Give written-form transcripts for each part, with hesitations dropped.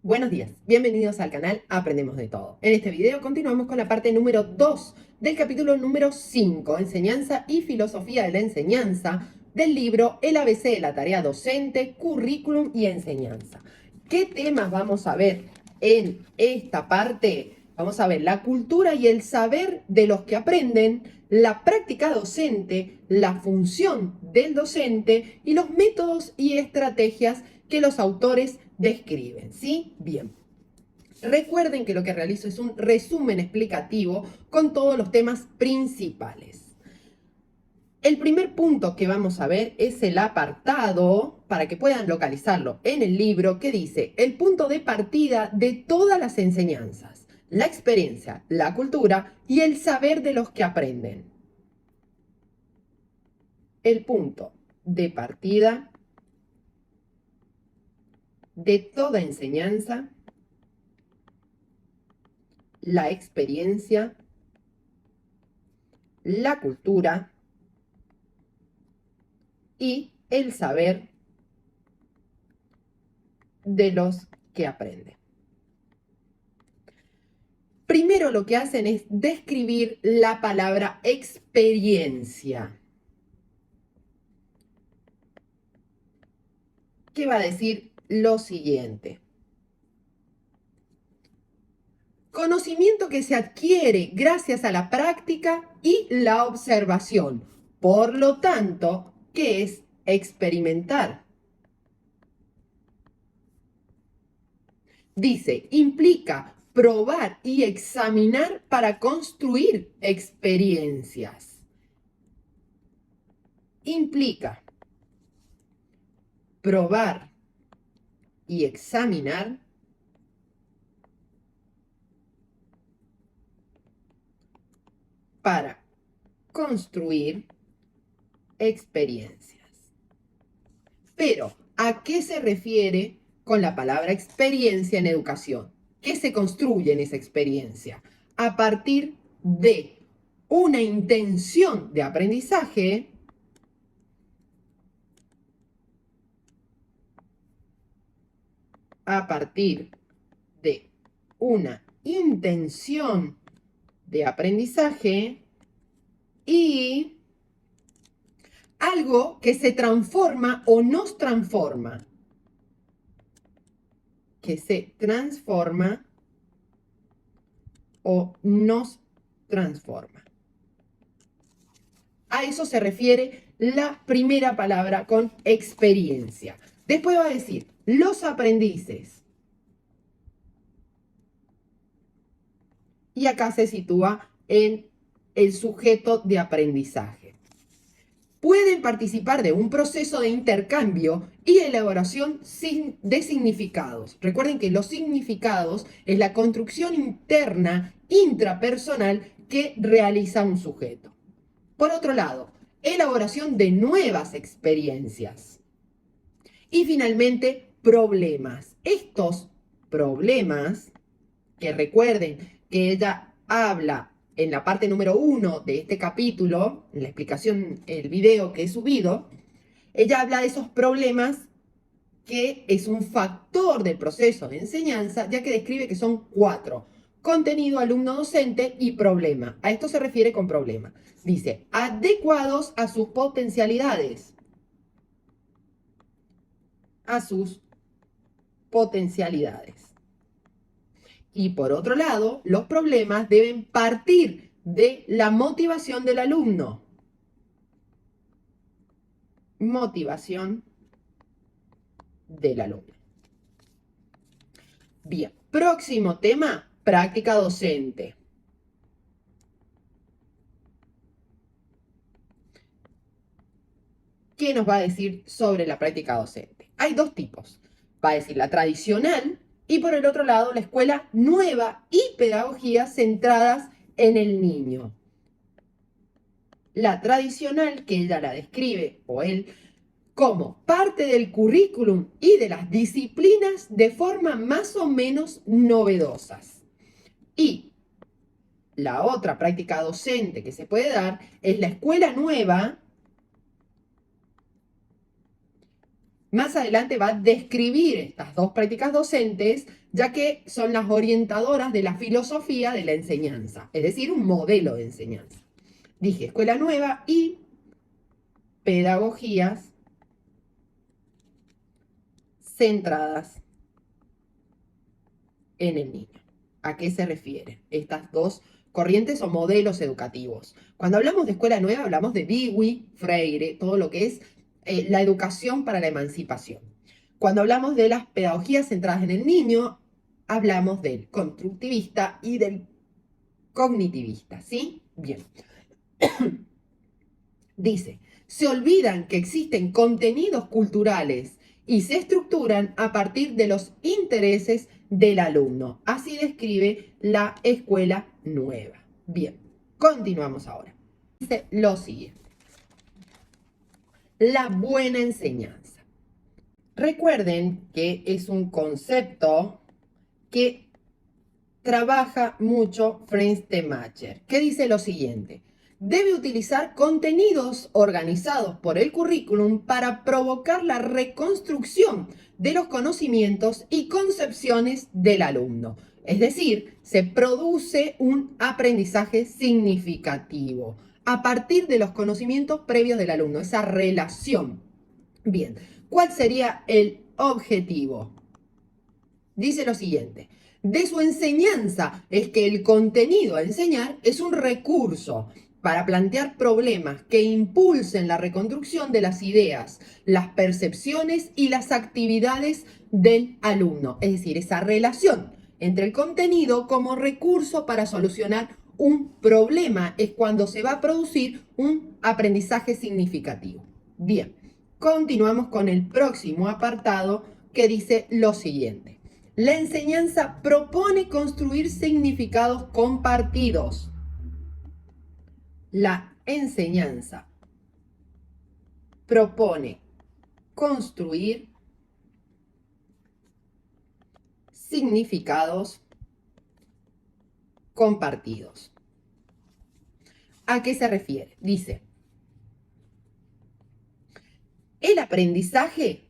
Buenos días, bienvenidos al canal Aprendemos de Todo. En este video continuamos con la parte número 2 del capítulo número 5, Enseñanza y Filosofía de la Enseñanza, del libro El ABC de la Tarea Docente, Currículum y Enseñanza. ¿Qué temas vamos a ver en esta parte? Vamos a ver la cultura y el saber de los que aprenden, la práctica docente, la función del docente y los métodos y estrategias que los autores describen, ¿sí? Bien. Recuerden que lo que realizo es un resumen explicativo con todos los temas principales. El primer punto que vamos a ver es el apartado, para que puedan localizarlo en el libro, que dice el punto de partida de todas las enseñanzas, la experiencia, la cultura y el saber de los que aprenden. El punto de partida de toda enseñanza, la experiencia, la cultura y el saber de los que aprenden. Primero lo que hacen es describir la palabra experiencia. ¿Qué va a decir lo siguiente? Conocimiento que se adquiere gracias a la práctica y la observación. Por lo tanto, ¿qué es experimentar? Dice, implica probar y examinar para construir experiencias. Implica probar y examinar para construir experiencias. Pero, ¿a qué se refiere con la palabra experiencia en educación? ¿Qué se construye en esa experiencia? A partir de una intención de aprendizaje, a partir de una intención de aprendizaje y algo que se transforma o nos transforma. Que se transforma o nos transforma. A eso se refiere la primera palabra con experiencia. Después va a decir, los aprendices. Y acá se sitúa en el sujeto de aprendizaje. Pueden participar de un proceso de intercambio y elaboración de significados. Recuerden que los significados es la construcción interna, intrapersonal que realiza un sujeto. Por otro lado, elaboración de nuevas experiencias. Y finalmente, problemas. Estos problemas, que recuerden que ella habla en la parte número 1 de este capítulo, en la explicación, el video que he subido, ella habla de esos problemas que es un factor del proceso de enseñanza, ya que describe que son 4. Contenido, alumno, docente y problema. A esto se refiere con problema. Dice, adecuados a sus potencialidades. A sus potencialidades. Y por otro lado, los problemas deben partir de la motivación del alumno. Motivación del alumno. Bien, próximo tema, práctica docente. ¿Qué nos va a decir sobre la práctica docente? Hay dos tipos. Va a decir la tradicional y por el otro lado la escuela nueva y pedagogías centradas en el niño. La tradicional, que ella la describe, o él, como parte del currículum y de las disciplinas de forma más o menos novedosas. Y la otra práctica docente que se puede dar es la escuela nueva, Más adelante va a describir estas dos prácticas docentes, ya que son las orientadoras de la filosofía de la enseñanza, es decir, un modelo de enseñanza. Dije escuela nueva y pedagogías centradas en el niño. ¿A qué se refieren estas dos corrientes o modelos educativos? Cuando hablamos de escuela nueva, hablamos de Dewey, Freire, todo lo que es la educación para la emancipación. Cuando hablamos de las pedagogías centradas en el niño, hablamos del constructivista y del cognitivista, ¿sí? Bien. Dice, se olvidan que existen contenidos culturales y se estructuran a partir de los intereses del alumno. Así describe la escuela nueva. Bien, continuamos ahora. Dice lo siguiente. La buena enseñanza. Recuerden que es un concepto que trabaja mucho Franz Temacher, que dice lo siguiente. Debe utilizar contenidos organizados por el currículum para provocar la reconstrucción de los conocimientos y concepciones del alumno. Es decir, se produce un aprendizaje significativo a partir de los conocimientos previos del alumno, esa relación. Bien, ¿cuál sería el objetivo? Dice lo siguiente. De su enseñanza es que el contenido a enseñar es un recurso para plantear problemas que impulsen la reconstrucción de las ideas, las percepciones y las actividades del alumno. Es decir, esa relación entre el contenido como recurso para solucionar un problema es cuando se va a producir un aprendizaje significativo. Bien, continuamos con el próximo apartado que dice lo siguiente. La enseñanza propone construir significados compartidos. La enseñanza propone construir significados compartidos. ¿A qué se refiere? Dice, el aprendizaje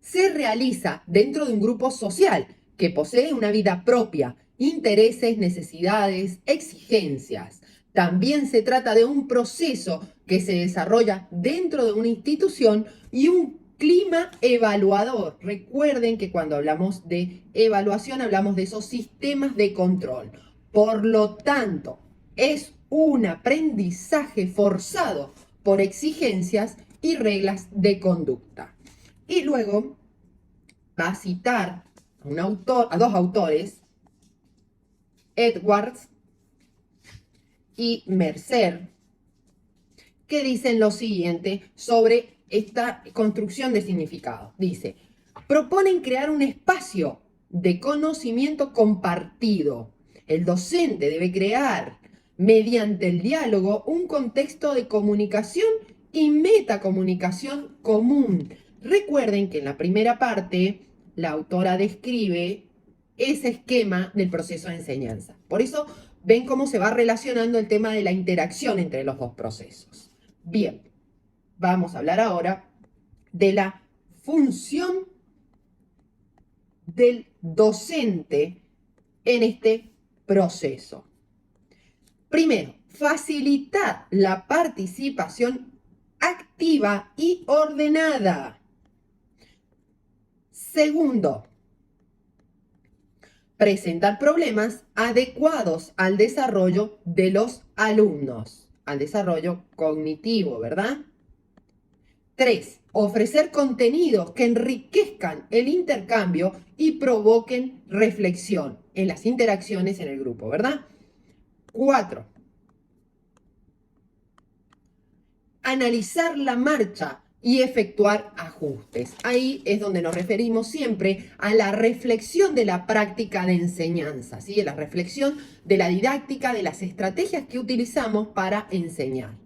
se realiza dentro de un grupo social que posee una vida propia, intereses, necesidades, exigencias. También se trata de un proceso que se desarrolla dentro de una institución y un clima evaluador. Recuerden que cuando hablamos de evaluación hablamos de esos sistemas de control. Por lo tanto, es un aprendizaje forzado por exigencias y reglas de conducta. Y luego va a citar a dos autores, Edwards y Mercer, que dicen lo siguiente sobre esta construcción de significado. Dice, proponen crear un espacio de conocimiento compartido. El docente debe crear, mediante el diálogo, un contexto de comunicación y metacomunicación común. Recuerden que en la primera parte la autora describe ese esquema del proceso de enseñanza. Por eso ven cómo se va relacionando el tema de la interacción entre los dos procesos. Bien, vamos a hablar ahora de la función del docente en este proceso. Primero, facilitar la participación activa y ordenada. Segundo, presentar problemas adecuados al desarrollo de los alumnos, al desarrollo cognitivo, ¿verdad? 3. Ofrecer contenidos que enriquezcan el intercambio y provoquen reflexión en las interacciones en el grupo, ¿verdad? 4. Analizar la marcha y efectuar ajustes. Ahí es donde nos referimos siempre a la reflexión de la práctica de enseñanza, ¿sí? La reflexión de la didáctica, de las estrategias que utilizamos para enseñar.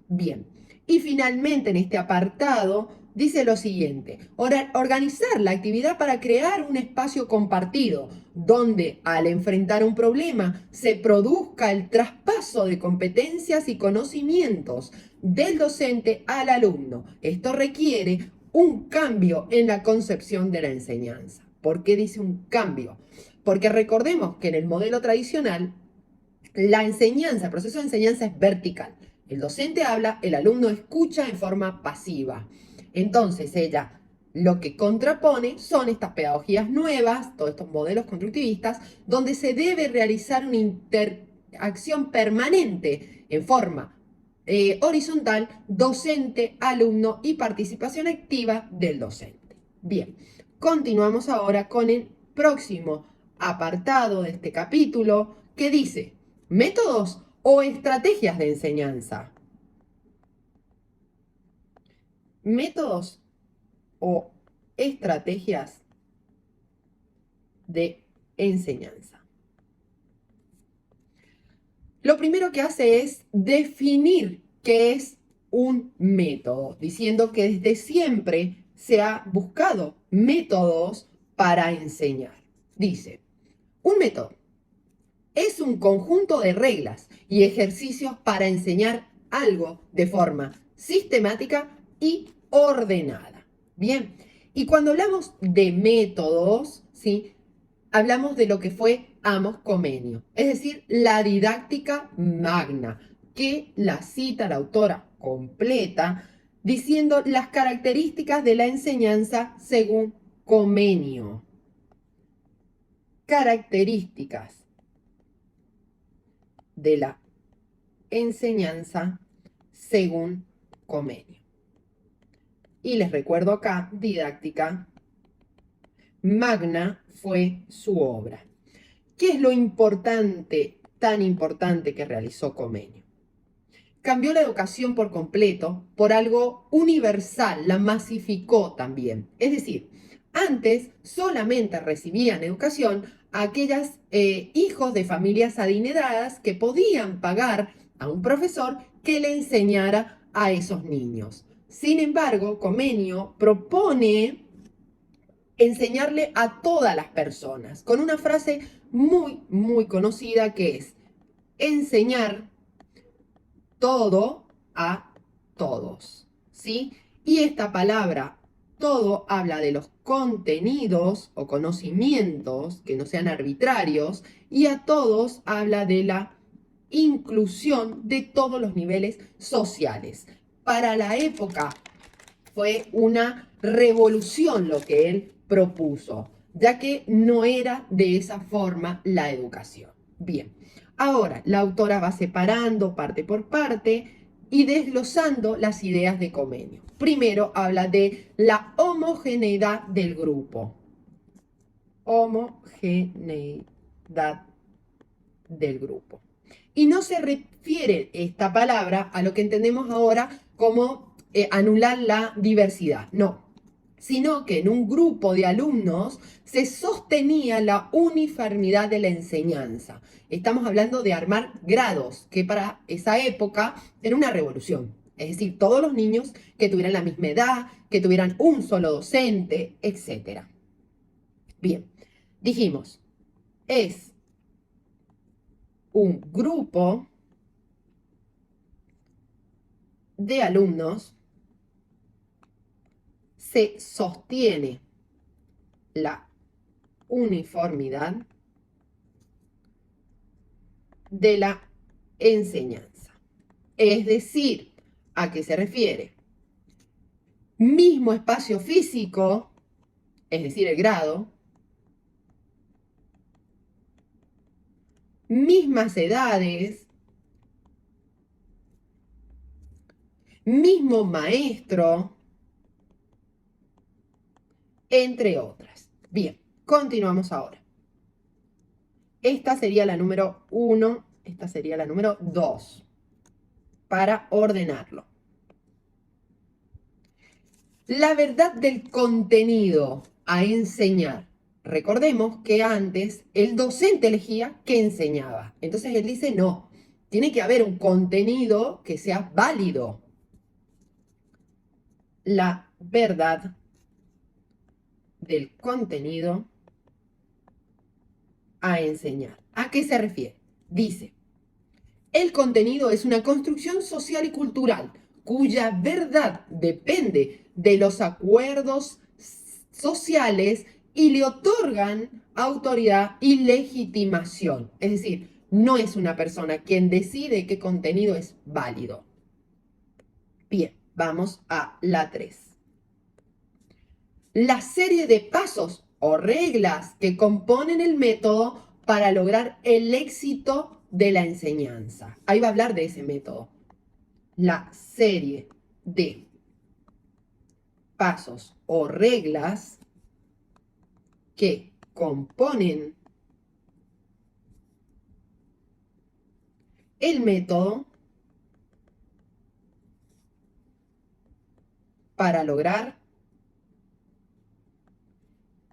Bien, y finalmente en este apartado dice lo siguiente, organizar la actividad para crear un espacio compartido, donde al enfrentar un problema se produzca el traspaso de competencias y conocimientos del docente al alumno. Esto requiere un cambio en la concepción de la enseñanza. ¿Por qué dice un cambio? Porque recordemos que en el modelo tradicional, la enseñanza, el proceso de enseñanza es vertical. El docente habla, el alumno escucha en forma pasiva. Entonces ella lo que contrapone son estas pedagogías nuevas, todos estos modelos constructivistas, donde se debe realizar una interacción permanente en forma horizontal, docente, alumno y participación activa del docente. Bien, continuamos ahora con el próximo apartado de este capítulo que dice métodos o estrategias de enseñanza. Métodos o estrategias de enseñanza. Lo primero que hace es definir qué es un método, diciendo que desde siempre se ha buscado métodos para enseñar. Dice, un método es un conjunto de reglas y ejercicios para enseñar algo de forma sistemática y ordenada. Bien, y cuando hablamos de métodos, ¿sí? Hablamos de lo que fue Amos Comenio, es decir, la didáctica magna, que la cita la autora completa, diciendo las características de la enseñanza según Comenio. Características de la enseñanza según Comenio. Y les recuerdo acá, didáctica magna fue su obra. ¿Qué es lo importante, tan importante que realizó Comenio? Cambió la educación por completo por algo universal, la masificó también. Es decir, antes solamente recibían educación aquellos hijos de familias adineradas que podían pagar a un profesor que le enseñara a esos niños. Sin embargo, Comenio propone enseñarle a todas las personas con una frase muy, muy conocida que es enseñar todo a todos, ¿sí? Y esta palabra todo habla de los contenidos o conocimientos que no sean arbitrarios y a todos habla de la inclusión de todos los niveles sociales. Para la época fue una revolución lo que él propuso, ya que no era de esa forma la educación. Bien, ahora la autora va separando parte por parte y desglosando las ideas de Comenio. Primero habla de la homogeneidad del grupo. Homogeneidad del grupo. Y no se refiere esta palabra a lo que entendemos ahora como anular la diversidad, no, sino que en un grupo de alumnos se sostenía la uniformidad de la enseñanza. Estamos hablando de armar grados, que para esa época era una revolución. Es decir, todos los niños que tuvieran la misma edad, que tuvieran un solo docente, etc. Bien, dijimos, es un grupo de alumnos, se sostiene la uniformidad de la enseñanza. Es decir, ¿a qué se refiere? Mismo espacio físico, es decir, el grado, mismas edades, mismo maestro, entre otras. Bien, continuamos ahora. Esta sería la número 1, esta sería la número 2, para ordenarlo. La verdad del contenido a enseñar. Recordemos que antes el docente elegía qué enseñaba. Entonces él dice, no, tiene que haber un contenido que sea válido. La verdad del contenido a enseñar. ¿A qué se refiere? Dice, el contenido es una construcción social y cultural cuya verdad depende de los acuerdos sociales y le otorgan autoridad y legitimación. Es decir, no es una persona quien decide qué contenido es válido. Bien, vamos a la 3. La serie de pasos o reglas que componen el método para lograr el éxito de la enseñanza. Ahí va a hablar de ese método. La serie de pasos o reglas que componen el método para lograr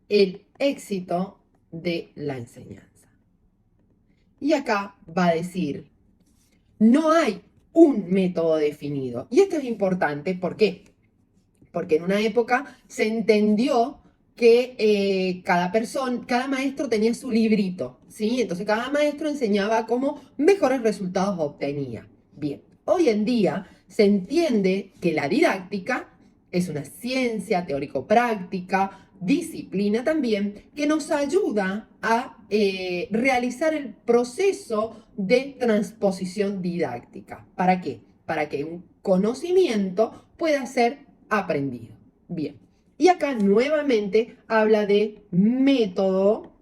el éxito de la enseñanza. Y acá va a decir, no hay un método definido. Y esto es importante, ¿por qué? Porque en una época se entendió que cada maestro tenía su librito, ¿sí? Entonces cada maestro enseñaba cómo mejores resultados obtenía. Bien, hoy en día se entiende que la didáctica es una ciencia teórico-práctica, disciplina también, que nos ayuda a realizar el proceso de transposición didáctica. ¿Para qué? Para que un conocimiento pueda ser aprendido. Bien. Y acá nuevamente habla de método.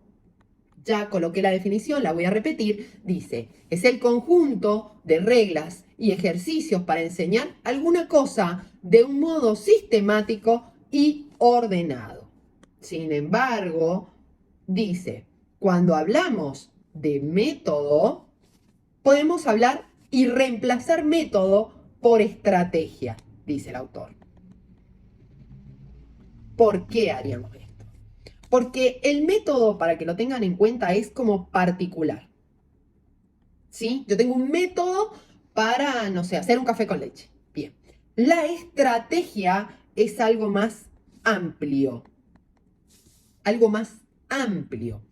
Ya coloqué la definición, la voy a repetir. Dice, es el conjunto de reglas y ejercicios para enseñar alguna cosa de un modo sistemático y ordenado. Sin embargo, dice, cuando hablamos de método, podemos hablar y reemplazar método por estrategia, dice el autor. ¿Por qué haríamos esto? Porque el método, para que lo tengan en cuenta, es como particular. ¿Sí? Yo tengo un método para, no sé, hacer un café con leche. Bien. La estrategia es algo más amplio. Algo más amplio.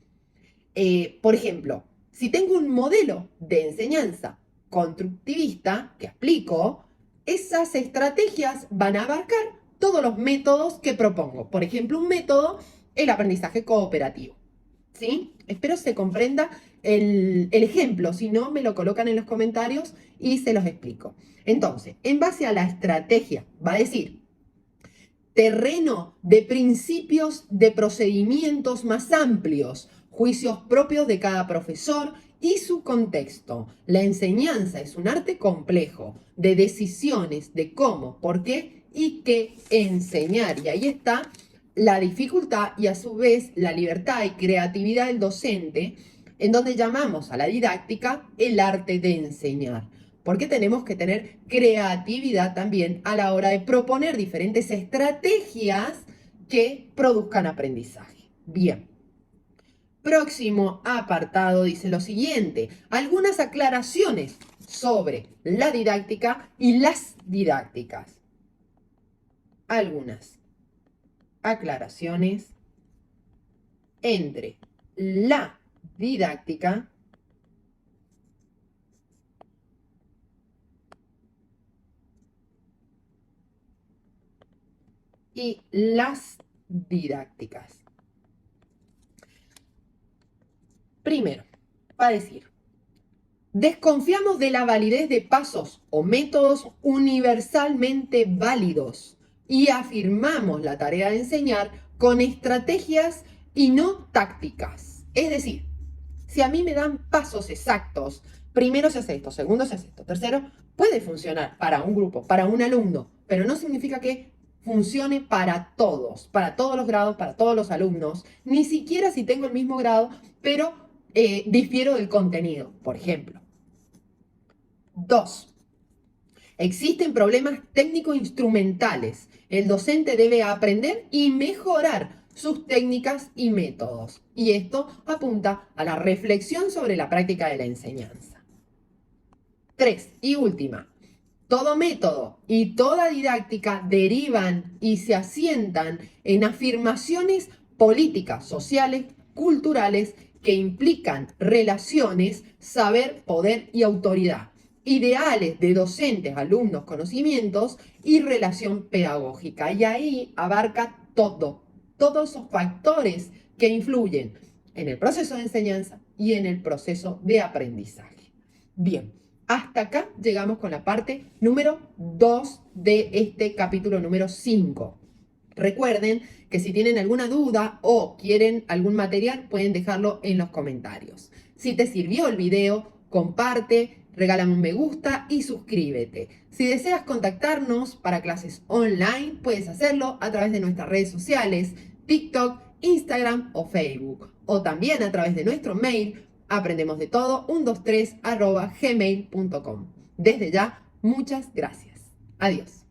Por ejemplo, si tengo un modelo de enseñanza constructivista que aplico, esas estrategias van a abarcar todos los métodos que propongo. Por ejemplo, un método, el aprendizaje cooperativo. ¿Sí? Espero se comprenda el ejemplo, si no me lo colocan en los comentarios y se los explico. Entonces, en base a la estrategia, va a decir, terreno de principios de procedimientos más amplios, juicios propios de cada profesor y su contexto. La enseñanza es un arte complejo de decisiones de cómo, por qué y qué enseñar. Y ahí está la dificultad y a su vez la libertad y creatividad del docente, en donde llamamos a la didáctica el arte de enseñar. Porque tenemos que tener creatividad también a la hora de proponer diferentes estrategias que produzcan aprendizaje. Bien. Próximo apartado dice lo siguiente, algunas aclaraciones sobre la didáctica y las didácticas. Algunas aclaraciones entre la didáctica y las didácticas. Primero, va a decir, desconfiamos de la validez de pasos o métodos universalmente válidos y afirmamos la tarea de enseñar con estrategias y no tácticas. Es decir, si a mí me dan pasos exactos, primero se hace esto, segundo se hace esto, tercero, puede funcionar para un grupo, para un alumno, pero no significa que funcione para todos los grados, para todos los alumnos, ni siquiera si tengo el mismo grado, pero difiero del contenido, por ejemplo. 2. Existen problemas técnico-instrumentales. El docente debe aprender y mejorar sus técnicas y métodos. Y esto apunta a la reflexión sobre la práctica de la enseñanza. 3. Y última. Todo método y toda didáctica derivan y se asientan en afirmaciones políticas, sociales, culturales que implican relaciones, saber, poder y autoridad. ideales de docentes, alumnos, conocimientos y relación pedagógica. Y ahí abarca todos esos factores que influyen en el proceso de enseñanza y en el proceso de aprendizaje. Bien, hasta acá llegamos con la parte número 2 de este capítulo número 5. Recuerden que si tienen alguna duda o quieren algún material, pueden dejarlo en los comentarios. Si te sirvió el video, comparte, regálame un me gusta y suscríbete. Si deseas contactarnos para clases online, puedes hacerlo a través de nuestras redes sociales, TikTok, Instagram o Facebook. O también a través de nuestro mail, aprendemosdetodo123@gmail.com. Desde ya, muchas gracias. Adiós.